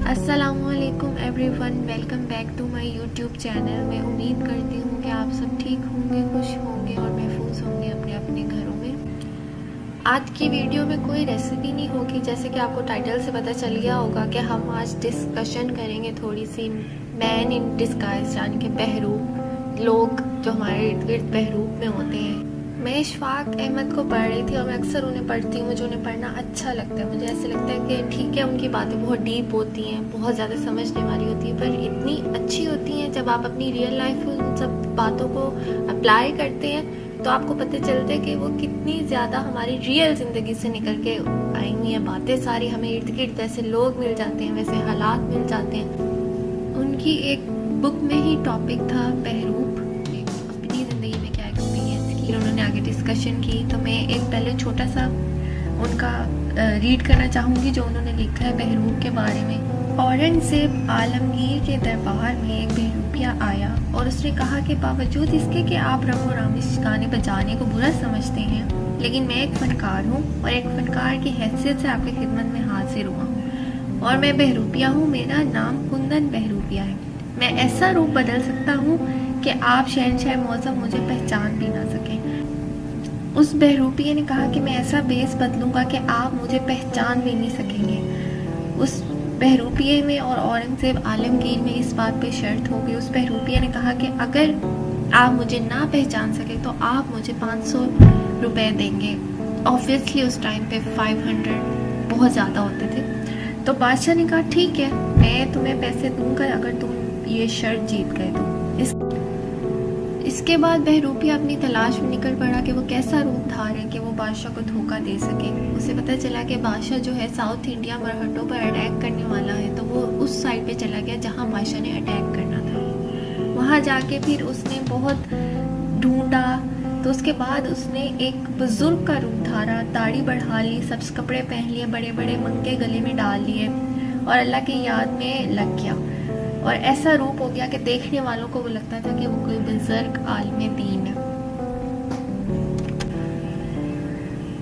अस्सलाम वालेकुम everyone, welcome back to my YouTube channel. मैं उम्मीद करती हूँ कि आप सब ठीक होंगे, खुश होंगे और महफूज होंगे अपने अपने घरों में। आज की वीडियो में कोई रेसिपी नहीं होगी, जैसे कि आपको टाइटल से पता चल गया होगा कि हम आज डिस्कशन करेंगे थोड़ी सी मैन इन डिस्गाइज, यानी कि बहरूप लोग जो हमारे इर्द गिर्द बहरूप में होते हैं। मैं इशफाक अहमद को पढ़ रही थी और मैं अक्सर उन्हें पढ़ती हूँ, मुझे उन्हें पढ़ना अच्छा लगता है। मुझे ऐसे लगता है कि ठीक है, उनकी बातें बहुत डीप होती हैं, बहुत ज़्यादा समझने वाली होती हैं, पर इतनी अच्छी होती हैं जब आप अपनी रियल लाइफ में उन सब बातों को अप्लाई करते हैं तो आपको पता चलता है कि वो कितनी ज़्यादा हमारी रियल ज़िंदगी से निकल के आई हुई हैं बातें सारी। हमें इर्द गिर्द जैसे लोग मिल जाते हैं, वैसे हालात मिल जाते हैं। उनकी एक बुक में ही टॉपिक था बहरूप, अपनी ज़िंदगी में क्या एक्सपीरियंस की, उन्होंने आगे डिस्कशन की। तो मैं एक पहले छोटा सा उनका रीड करना चाहूँगी जो उन्होंने लिखा है बहरूप के बारे में। औरंगज़ेब आलमगीर के दरबार में एक बहरूपिया आया और उसने कहा कि बावजूद इसके कि आप रंगो रामिश गाने बजाने को बुरा समझते हैं, लेकिन मैं एक फ़नकार हूँ और एक फ़नकार की हैसियत से आपकी खिदमत में हाजिर हुआ हूँ और मैं बहरूपिया हूँ। मेरा नाम कुंदन बहरूपिया है। मैं ऐसा रूप बदल सकता हूँ कि आप शहनशाह मौसम मुझे पहचान भी ना सकें। उस बहरूपिये ने कहा कि मैं ऐसा बेस बदलूंगा कि आप मुझे पहचान भी नहीं सकेंगे। उस बहरूपिये में और औरंगज़ेब आलमगीर में इस बात पे शर्त हो गई। उस बहरूपिये ने कहा कि अगर आप मुझे ना पहचान सके तो आप मुझे 500 रुपये देंगे। ऑब्वियसली उस टाइम पे 500 बहुत ज़्यादा होते थे। तो बादशाह ने कहा ठीक है, मैं तुम्हें पैसे दूंगा अगर तुम ये शर्त जीत गए तो। इसके बाद बहरूपिया अपनी तलाश में निकल पड़ा कि वो कैसा रूप धारे कि वो बादशाह को धोखा दे सके। उसे पता चला कि बादशाह जो है साउथ इंडिया मरहटों पर अटैक करने वाला है, तो वो उस साइड पे चला गया जहाँ बादशाह ने अटैक करना था। वहाँ जाके फिर उसने बहुत ढूंढा, तो उसके बाद उसने एक बुजुर्ग का रूप धारा, दाढ़ी बढ़ा ली, सब्ज कपड़े पहन लिए, बड़े बड़े मंगे गले में डाल लिए और अल्लाह की याद में लग गया। और ऐसा रूप हो गया कि देखने वालों को वो लगता था कि वो कोई बुजुर्ग आलिम दीन है।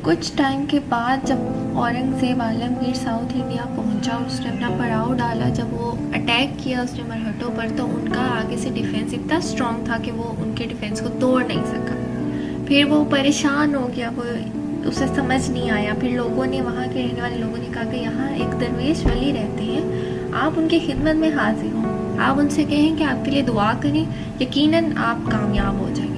कुछ टाइम के बाद जब औरंगज़ेब आलमगीर साउथ इंडिया पहुंचा और उसने अपना पड़ाव डाला, जब वो अटैक किया उसने मरहटों पर, तो उनका आगे से डिफेंस इतना स्ट्रॉन्ग था कि वो उनके डिफेंस को तोड़ नहीं सका। फिर वो परेशान हो गया, वो उसे समझ नहीं आया। फिर लोगों ने, वहाँ के रहने वाले लोगों ने कहा कि यहाँ एक दरवेश वली रहते हैं, आप उनकी खिदमत में हाजिर हो, आप उनसे कहें कि आपके लिए दुआ करें, यकीनन आप कामयाब हो जाएंगे।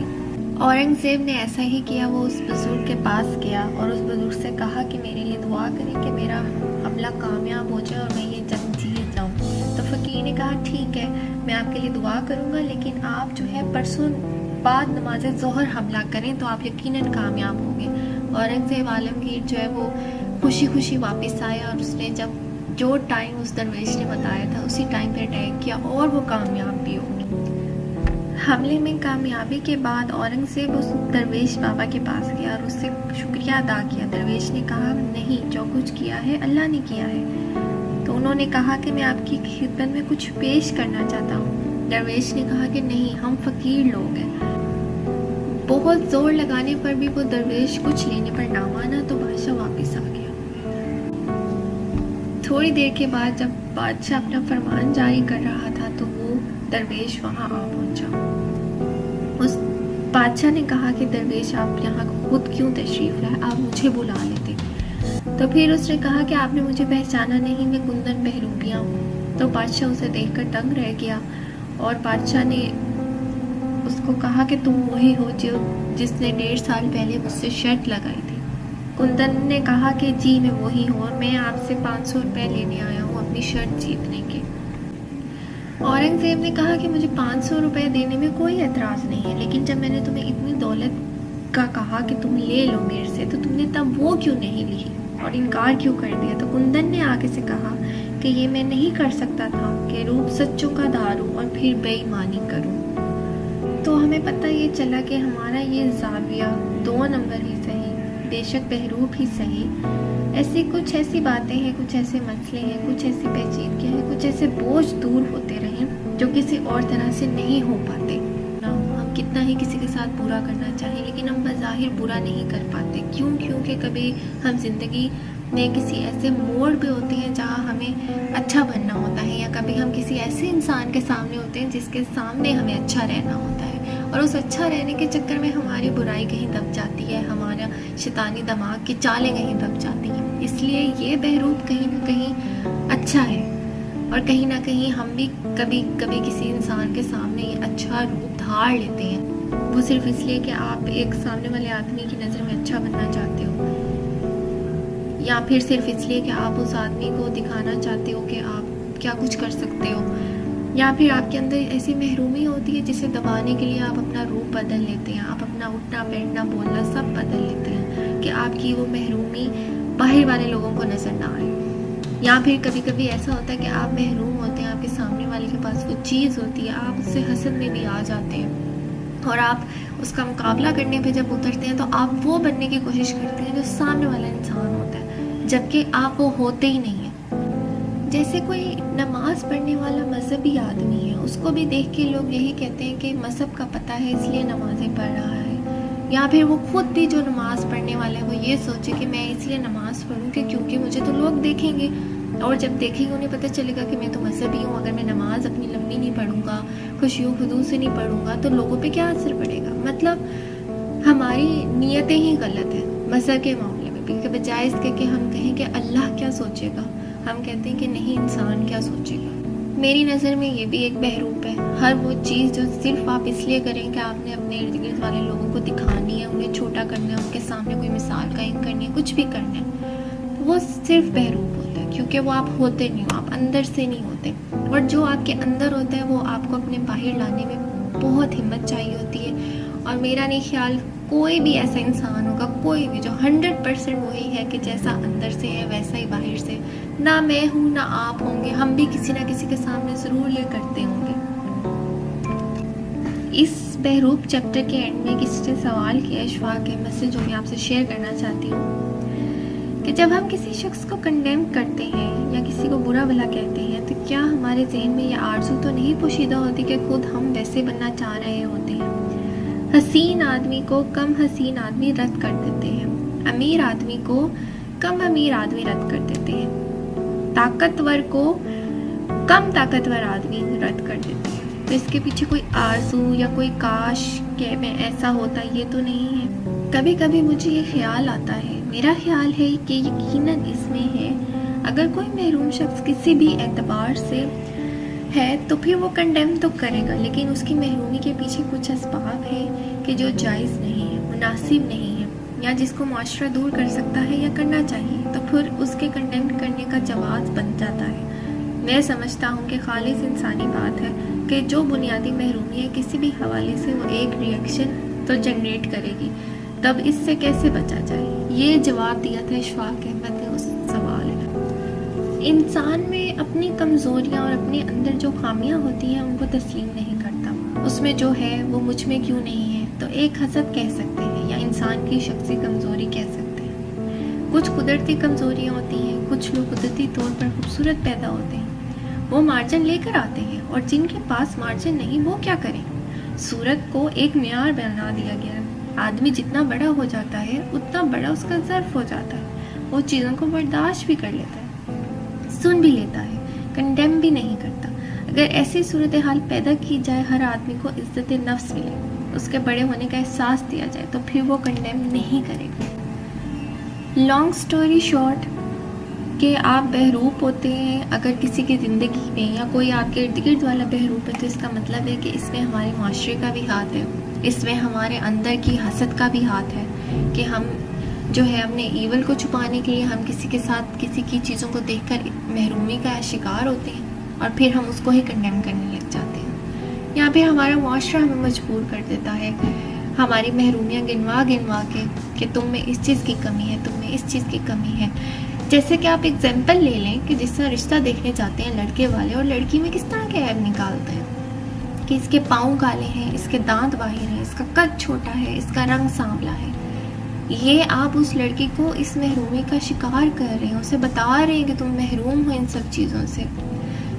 औरंगज़ेब ने ऐसा ही किया। वो उस बुजुर्ग के पास गया और उस बुजुर्ग से कहा कि मेरे लिए दुआ करें कि मेरा हमला कामयाब हो जाए और मैं ये जंग जीत जाऊँ। तो फ़कीर ने कहा ठीक है, मैं आपके लिए दुआ करूँगा, लेकिन आप जो है परसों बाद नमाज ज़ोहर हमला करें तो आप यकीनन कामयाब होंगे। औरंगज़ेब आलमगीर जो है वो खुशी खुशी वापस आया और उसने जब जो टाइम उस दरवेश ने बताया था उसी टाइम पे अटैक किया और वो कामयाब भी हो गया। हमले में कामयाबी के बाद औरंगज़ेब उस दरवेश बाबा के पास गया और उससे शुक्रिया अदा किया। दरवेश ने कहा नहीं, जो कुछ किया है अल्लाह ने किया है। तो उन्होंने कहा कि मैं आपकी खिदमत में कुछ पेश करना चाहता हूँ। दरवेश ने कहा कि नहीं, हम फ़कीर लोग हैं। बहुत ज़ोर लगाने पर भी वो दरवेश कुछ लेने पर ना माना, तो बादशाह वापस आ गया। थोड़ी देर के बाद जब बादशाह अपना फरमान जारी कर रहा था तो वो दरवेश वहाँ आ पहुँचा। उस बादशाह ने कहा कि दरवेश आप यहाँ खुद क्यों तशरीफ़ लाए, आप मुझे बुला लेते। तो फिर उसने कहा कि आपने मुझे पहचाना नहीं, मैं कुंदन बहरूपिया हूँ। तो बादशाह उसे देखकर दंग रह गया और बादशाह ने उसको कहा कि तुम वही हो जिसने 1.5 साल पहले मुझसे शर्त लगाई थी। कुंदन ने कहा कि जी मैं वही हूँ और मैं आपसे 500 रुपये लेने आया हूँ अपनी शर्त जीतने के। औरंगज़ेब ने कहा कि मुझे 500 रुपये देने में कोई एतराज़ नहीं है, लेकिन जब मैंने तुम्हें इतनी दौलत का कहा कि तुम ले लो मेरे से, तो तुमने तब वो क्यों नहीं ली और इनकार क्यों कर दिया। तो कुंदन ने आगे से कहा कि ये मैं नहीं कर सकता था कि रूप सच्चों का दारू और फिर बेईमानी करूँ। तो हमें पता ये चला कि हमारा ये ज़ाविया 2 नंबर ही सही, बेशक बहरूप ही सही। कुछ ऐसी बातें हैं, कुछ ऐसे मसले हैं, कुछ ऐसी पेचीदगियाँ हैं, कुछ ऐसे बोझ दूर होते रहें जो किसी और तरह से नहीं हो पाते ना। हम कितना ही किसी के साथ बुरा करना चाहें, लेकिन हम बज़ाहिर बुरा नहीं कर पाते। क्योंकि कभी हम ज़िंदगी किसी ऐसे मोड़ पे होते हैं जहाँ हमें अच्छा बनना होता है, या कभी हम किसी ऐसे इंसान के सामने होते हैं जिसके सामने हमें अच्छा रहना होता है, और उस अच्छा रहने के चक्कर में हमारी बुराई कहीं दब जाती है, हमारा शैतानी दिमाग की चालें कहीं दब जाती हैं। इसलिए ये बहरूप कहीं ना कहीं अच्छा है, और कहीं ना कहीं हम भी कभी कभी किसी इंसान के सामने ये अच्छा रूप धार लेते हैं, वो सिर्फ इसलिए कि आप एक सामने वाले आदमी की नज़र में अच्छा बनना चाहते हो, या फिर सिर्फ इसलिए कि आप उस आदमी को दिखाना चाहते हो कि आप क्या कुछ कर सकते हो, या फिर आपके अंदर ऐसी महरूमी होती है जिसे दबाने के लिए आप अपना रूप बदल लेते हैं, आप अपना उठना बैठना बोलना सब बदल लेते हैं कि आपकी वो महरूमी बाहर वाले लोगों को नज़र ना आए। या फिर कभी कभी ऐसा होता है कि आप महरूम होते हैं, आपके सामने वाले के पास वो चीज़ होती है, आप उससे हसद में भी आ जाते हैं, और आप उसका मुकाबला करने पे जब उतरते हैं तो आप वो बनने की कोशिश करते हैं जो सामने वाला इंसान होता है, जबकि आप वो होते ही नहीं हैं। जैसे कोई नमाज पढ़ने वाला मजहबी आदमी है, उसको भी देख के लोग यही कहते हैं कि मजहब का पता है इसलिए नमाज़ें पढ़ रहा है, या फिर वो खुद भी जो नमाज़ पढ़ने वाला है वो ये सोचे कि मैं इसलिए नमाज़ पढ़ूँ कि क्योंकि मुझे तो लोग देखेंगे, और जब देखेंगे उन्हें पता चलेगा कि मैं तो मजहबी हूँ, अगर मैं नमाज अपनी लंबी नहीं पढ़ूंगा, खुशियों खुदू से नहीं पढ़ूंगा, तो लोगों पे क्या असर पड़ेगा। मतलब हमारी नीयतें ही गलत है मजहब के मामले में भी, कि बजाय इसके कि हम कहें कि अल्लाह क्या सोचेगा, हम कहते हैं कि नहीं इंसान क्या सोचेगा। मेरी नज़र में ये भी एक बहरूप है। हर वो चीज़ जो सिर्फ आप इसलिए करें कि आपने अपने इर्द गिर्द वाले लोगों को दिखानी है, उन्हें छोटा करना है, उनके सामने कोई मिसाल कायम करनी है, कुछ भी करना है, वो सिर्फ बहरूप होता है, क्योंकि वो आप होते नहीं हो, आप अंदर से नहीं होते। और जो आपके अंदर होता है वो आपको अपने बाहर लाने में बहुत हिम्मत चाहिए होती है। और मेरा नहीं ख्याल कोई भी ऐसा इंसान होगा, कोई भी, जो 100% वही है कि जैसा अंदर से है वैसा ही बाहर से। ना मैं हूँ ना आप होंगे, हम भी किसी ना किसी के सामने ज़रूर ये करते होंगे। इस बहरूप चैप्टर के एंड में किसी ने सवाल किया इशफाक अहमद से, जो मैं आपसे शेयर करना चाहती हूँ, कि जब हम किसी शख्स को कंडेम करते हैं या किसी को बुरा भला कहते हैं तो क्या हमारे जहन में ये आरज़ू तो नहीं पोशीदा होती कि खुद हम वैसे बनना चाह रहे होते हैं। हसीन आदमी को कम हसीन आदमी रद्द कर देते हैं, अमीर आदमी को कम अमीर आदमी रद्द कर देते हैं, ताकतवर को कम ताकतवर आदमी रद्द कर देते हैं। तो इसके पीछे कोई आरज़ू या कोई काश कि मैं ऐसा होता ये तो नहीं है। कभी कभी मुझे ये ख्याल आता है, मेरा ख्याल है कि यकीनन इसमें है, अगर कोई महरूम शख्स किसी भी एतबार से है तो फिर वो कंडेम तो करेगा, लेकिन उसकी महरूमी के पीछे कुछ असबाब है कि जो जायज़ नहीं है, मुनासिब नहीं है, या जिसको माशरा दूर कर सकता है या करना चाहिए, तो फिर उसके कंडेम करने का जवाब बन जाता है। मैं समझता हूँ कि खालिस इंसानी बात है कि जो बुनियादी महरूमी है किसी भी हवाले से वो एक रिएक्शन तो जनरेट करेगी, तब इससे कैसे बचा जाए। ये जवाब दिया था इशफाक अहमद ने उस सवाल में। इंसान में अपनी कमज़ोरियाँ और अपने अंदर जो खामियाँ होती हैं उनको तस्लीम नहीं करता, उसमें जो है वो मुझ में क्यों नहीं है, तो एक हसद कह सकते हैं या इंसान की शख्सी कमज़ोरी कह सकते हैं। कुछ कुदरती कमज़ोरियाँ होती हैं, कुछ लोग कुदरती तौर पर खूबसूरत पैदा होते हैं, वो मार्जिन लेकर आते हैं, और जिनके पास मार्जिन नहीं वो क्या करें। सूरत को एक मियार बना दिया गया है, आदमी जितना बड़ा हो जाता है उतना बड़ा उसका ज़र्फ हो जाता है, वो चीज़ों को बर्दाश्त भी कर लेता है, सुन भी लेता है, कंडेम भी नहीं करता। अगर ऐसी सूरत हाल पैदा की जाए, हर आदमी को इज्जत नफ्स मिले, उसके बड़े होने का एहसास दिया जाए, तो फिर वो कंडेम नहीं करेगा। लॉन्ग स्टोरी शॉर्ट कि आप बहरूप होते हैं अगर किसी की ज़िंदगी में, या कोई आपके इर्द गिर्द वाला बहरूप है, तो इसका मतलब है कि इसमें हमारे माशरे का भी हाथ है, इसमें हमारे अंदर की हसद का भी हाथ है, कि हम जो है अपने ईवल को छुपाने के लिए हम किसी के साथ किसी की चीज़ों को देखकर महरूमी का शिकार होते हैं, और फिर हम उसको ही कंडेम करने लग जाते हैं। या फिर हमारा माशरा हमें मजबूर कर देता है हमारी महरूमियाँ गिनवा गिनवा के कि तुम में इस चीज़ की कमी है, तुम में इस चीज़ की कमी है। जैसे कि आप एग्जाम्पल ले लें कि जिस तरह रिश्ता देखने जाते हैं लड़के वाले और लड़की में किस तरह के ऐब निकालते हैं कि इसके पाँव काले हैं, इसके दांत बाहर हैं, इसका कद छोटा है, इसका रंग सांवला है। ये आप उस लड़की को इस महरूमी का शिकार कर रहे हैं, उसे बता रहे हैं कि तुम महरूम हो इन सब चीज़ों से।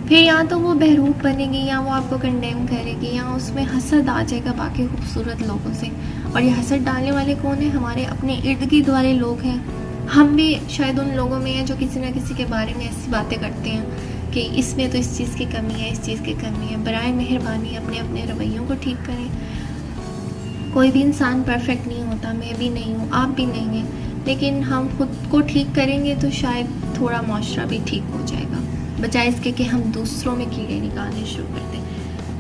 फिर या तो वो बहरूप बनेगी, या वो आपको कंडेम करेगी, या उसमें हसद आ जाएगा बाकी खूबसूरत लोगों से। और ये हसद डालने वाले कौन है? हमारे अपने इर्द गिर्द वाले लोग हैं, ہم بھی شاید ان لوگوں میں ہیں جو کسی نہ کسی کے بارے میں ایسی باتیں کرتے ہیں کہ اس میں تو اس چیز کی کمی ہے، اس چیز کی کمی ہے. برائے مہربانی اپنے اپنے رویوں کو ٹھیک کریں. کوئی بھی انسان پرفیکٹ نہیں ہوتا، میں بھی نہیں ہوں، آپ بھی نہیں ہیں، لیکن ہم خود کو ٹھیک کریں گے تو شاید تھوڑا معاشرہ بھی ٹھیک ہو جائے گا، بجائے اس کے کہ ہم دوسروں میں کیڑے نکالنے شروع کر دیں.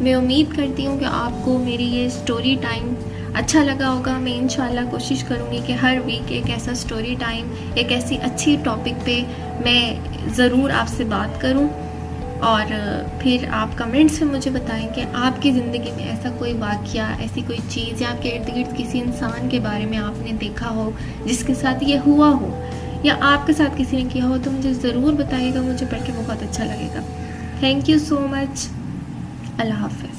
میں امید کرتی ہوں کہ آپ کو میری یہ سٹوری ٹائم اچھا لگا ہوگا. میں انشاءاللہ کوشش کروں گی کہ ہر ویک ایک ایسا سٹوری ٹائم، ایک ایسی اچھی ٹاپک پہ میں ضرور آپ سے بات کروں. اور پھر آپ کمنٹس میں مجھے بتائیں کہ آپ کی زندگی میں ایسا کوئی واقعہ، ایسی کوئی چیز، یا آپ کے ارد گرد کسی انسان کے بارے میں آپ نے دیکھا ہو جس کے ساتھ یہ ہوا ہو، یا آپ کے ساتھ کسی نے کیا ہو، تو مجھے ضرور بتائیے گا. مجھے پڑھ کے بہت اچھا لگے گا. تھینک یو سو مچ. اللہ حافظ.